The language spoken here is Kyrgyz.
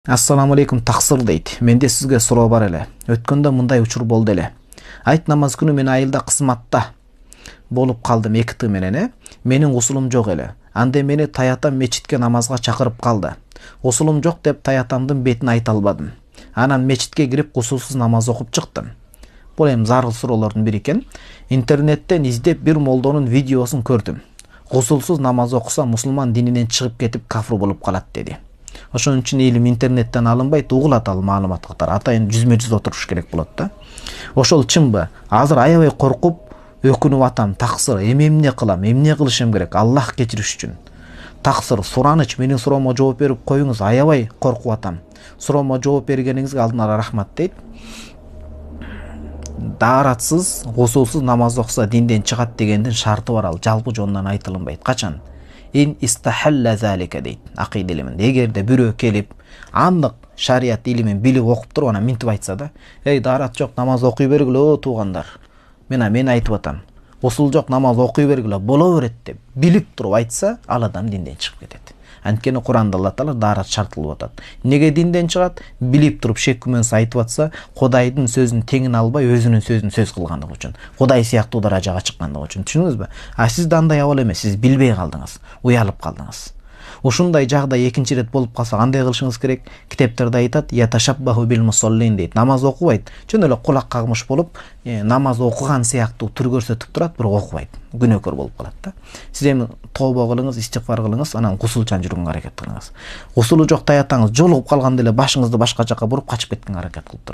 Assalamu alaikum тақсыр дейт. Менде сізге суроо бар эле. Өткөндө мындай учур болду эле. Айт намаз күнү мен айылда кызматта болуп калдым 2 менен. Менин усулум жок эле. Анда мени таятам мечитке намазга чакырып калды. Усулум жок деп таятамдын бетин айта албадым. Анан мечитке кирип усулсуз намаз окуп чыктым. Бул эми зарыл суроолордун бири экен. Интернеттен издеп бир молдонун видеосун көрдүм. Усулсуз намаз окуса мусулман дининен чыгып кетип кафыр болуп калат деди. Ошон үчүн илим интернеттен алынбайт, угулат ал маалымат катары. Атайын 100% отуруш керек болот да. Ошол чынбы? Азыр аябай коркуп, өкүнүп атам, тақсыр, эмне кылам, эмне кылышым керек, Аллах кечириш үчүн. Тақсыр, сураныч, менин суроомо жооп берип коюңуз, аябай коркуп атам. Суроомо жооп бергениңизге алдын ала рахмат дейт. Дааратсыз, гусулсуз намаз окуса динден чыгат дегендин шарты бар, ал жалпы жонунан айтылынбайт. Качан? Ин истахалла залика дейт акыйда илиминде. Эгерде бирөө келип андык шарият илимин билип окуп туруп анан минтип айтса да, эй даарат жок, намаз окуй бергиле о туугандар. Мен айтып атам. Усул жок, намаз окуй бергиле, боло берет деп билип туруп айтса, ал адам динден чыгып кетет. Анткени Куранда Алла Таала даарат шартылып атат. Неге динден чыгат? Билип туруп шек күмөнсүз айтып атса, Кудайдын сөзүн теңин албай өзүнүн сөзүн сөз кылгандыгы үчүн. Кудай сыяктуу даражага чыккандыгы үчүн. Түшүндүңүзбү? А сиз да андай абал эмес, сиз билбей калдыңыз, уялып калдыңыз. Ушундай жагдай экинчи ирет болуп калса кандай кылышыңыз керек? Китептерде айтат, яташаббаху бил мусаллин дейт. Намаз окубайт. Жөн эле кулак кагмыш болуп, намаз окуган сыяктуу түр көрсөтүп турат, бирок окубайт. Күнөөкөр болуп калат да. Сиз эми тобо кылыңыз, истигфар кылыңыз, анан гусулчан жүрүүгө аракет кылыңыз. Гусулу жок таятаңыз, жолугуп калганда эле башыңызды башка жака буруп качып кеткенге аракет кылып туруңуз.